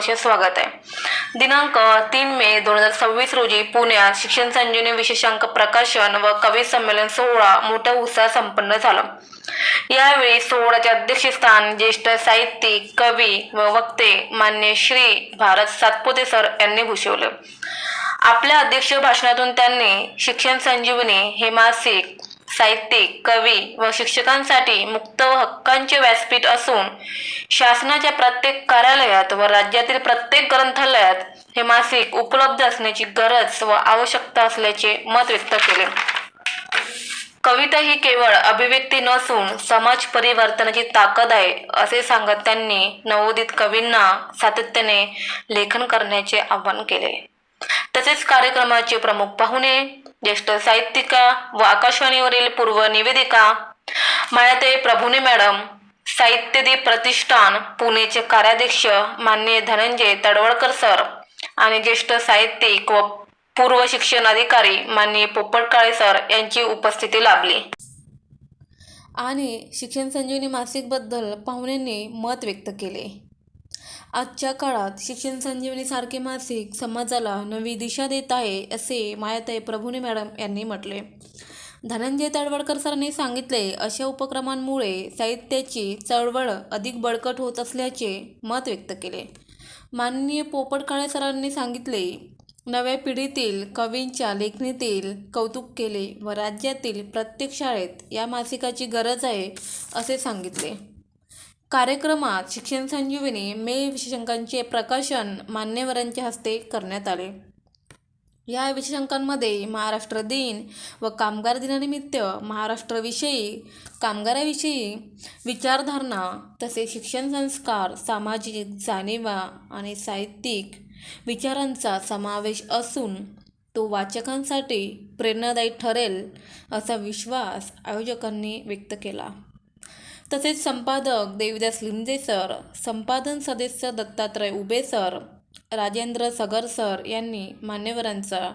सहर्ष स्वागत आहे। दिनांक 3 मे 2026 रोजी पुण्यात शिक्षण संजीवनी विशेषांक प्रकाशन व कवी संमेलन सोहळा मोठ्या उत्साहात संपन्न झाला। यावेळी सोहळ्याचे अध्यक्षस्थान ज्येष्ठ साहित्यिक, कवी व वक्ते मान्य श्री भारत सातपुते सर यांनी भूषवले। आपल्या अध्यक्ष भाषणातून त्यांनी शिक्षण संजीवनी हे मासिक साहित्यिक, कवी व शिक्षकांसाठी मुक्त व हक्कांचे व्यासपीठ असून शासनाच्या प्रत्येक कार्यालयात व राज्यातील प्रत्येक ग्रंथालयात हे मासिक उपलब्ध असण्याची गरज व आवश्यकता असल्याचे मत व्यक्त केले। कविता ही केवळ अभिव्यक्ती नसून समाज परिवर्तनाची ताकद आहे असे सांगत त्यांनी नवोदित कवींना सातत्याने लेखन करण्याचे आवाहन केले। तसेच कार्यक्रमाचे प्रमुख पाहुणे ज्येष्ठ साहित्यिका व आकाशवाणीवरील पूर्व निवेदिका मायाताई प्रभुने मॅडम, साहित्यदीप प्रतिष्ठान पुणेचे कार्याध्यक्ष माननीय धनंजय तडवळकर सर आणि ज्येष्ठ साहित्यिक व पूर्व शिक्षण अधिकारी माननीय पोपटकाळे सर यांची उपस्थिती लाभली। आणि शिक्षण संजीवनी मासिकबद्दल पाहुण्यांनी मत व्यक्त केले। आजच्या काळात शिक्षण संजीवनी सारखे मासिक समाजाला नवी दिशा देत आहे असे मायाताई प्रभुने मॅडम यांनी म्हटले। धनंजय तडवळकर सरांनी सांगितले, अशा उपक्रमांमुळे साहित्याची चळवळ अधिक बळकट होत असल्याचे मत व्यक्त केले। माननीय पोपटकाळे सरांनी सांगितले, नव्या पिढीतील कवींच्या लेखणीतील कौतुक केले व राज्यातील प्रत्येक शाळेत या मासिकाची गरज आहे असे सांगितले। कार्यक्रमात शिक्षण संजीवनी मे विशेषांकांचे प्रकाशन मान्यवरांच्या हस्ते करण्यात आले। या विशेषांकांमध्ये महाराष्ट्र दिन व कामगार दिनानिमित्त महाराष्ट्राविषयी, कामगाराविषयी विचारधारणा तसेच शिक्षण संस्कार, सामाजिक जाणीवा आणि साहित्यिक विचारांचा समावेश असून तो वाचकांसाठी प्रेरणादायी ठरेल असा विश्वास आयोजकांनी व्यक्त केला। तसेच संपादक देविदास लिमजे सर, संपादन सदस्य दत्तात्रय उबे सर, राजेंद्र सगर सर यांनी मान्यवरांचा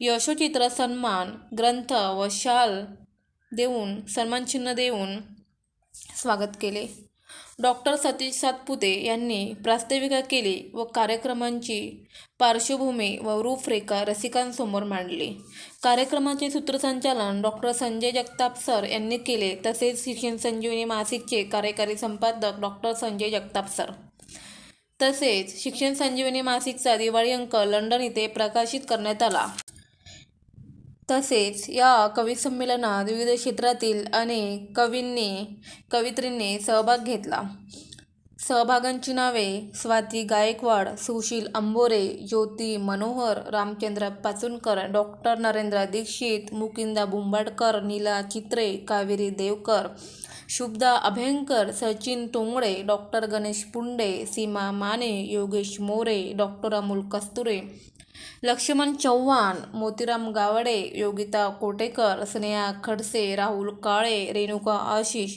यशोचित्र सन्मान ग्रंथ व शाल देऊन सन्मानचिन्ह देऊन स्वागत केले। डॉक्टर सतीश सातपुते यांनी प्रास्ताविका केली व कार्यक्रमांची पार्श्वभूमी व रूपरेखा रसिकांसमोर मांडली। कार्यक्रमाचे सूत्रसंचालन डॉक्टर संजय जगताप सर यांनी केले। तसेच शिक्षण संजीवनी मासिकचे कार्यकारी संपादक डॉक्टर संजय जगताप सर। तसेच शिक्षण संजीवनी मासिकचा दिवाळी अंक लंडन येथे प्रकाशित करण्यात आला। तसेच या कवी संमेलनात विविध क्षेत्रातील अनेक कवींनी, कवयित्रींनी सहभाग घेतला। सहभागांची नावे स्वाती गायकवाड, सुशील अंबोरे, ज्योती मनोहर, रामचंद्र पाचुनकर, डॉक्टर नरेंद्र दीक्षित, मुकिंदा बुंबाडकर, नीला चित्रे, कावेरी देवकर, शुभदा अभयंकर, सचिन तोंगडे, डॉक्टर गणेश पुंडे, सीमा माने, योगेश मोरे, डॉक्टर अमोल कस्तुरे, लक्ष्मण चव्हाण, मोतीराम गावडे, योगिता कोटेकर, स्नेहा खडसे, राहुल काळे, रेणुका आशिष,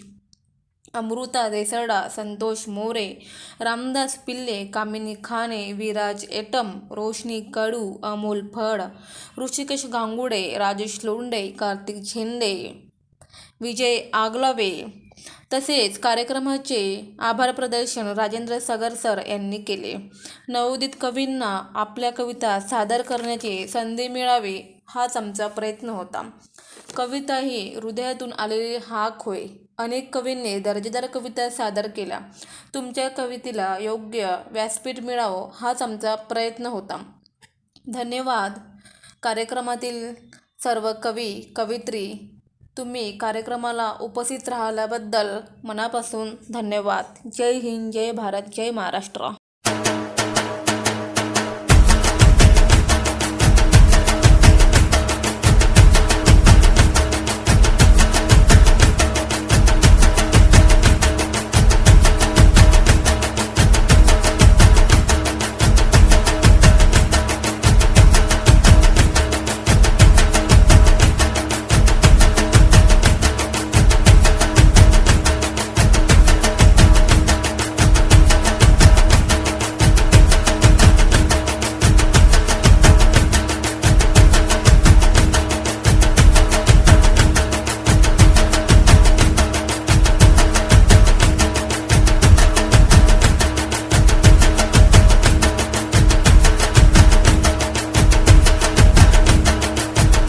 अमृता देसरडा, संतोष मोरे, रामदास पिल्ले, कामिनी खाने, विराज एटम, रोशनी कडू, अमोल फड, ऋषिकेश गांगुडे, राजेश लोंढे, कार्तिक झेंडे, विजय आगलावे। तसेच कार्यक्रमाचे आभार प्रदर्शन राजेंद्र सगर सर यांनी केले। नवोदित कवींना आपल्या कविता सादर करण्याची संधी मिळावी हाच आमचा प्रयत्न होता। कविता ही हृदयातून आलेली हाक होय। अनेक कवींनी दर्जेदार कविता सादर केल्या। तुमच्या कवितेला योग्य व्यासपीठ मिळावं हाच आमचा प्रयत्न होता। धन्यवाद। कार्यक्रमातील सर्व कवी, कवयित्री, तुम्ही कार्यक्रमाला उपस्थित राहिल्याबद्दल मनापासून धन्यवाद। जय हिंद, जय भारत, जय महाराष्ट्र।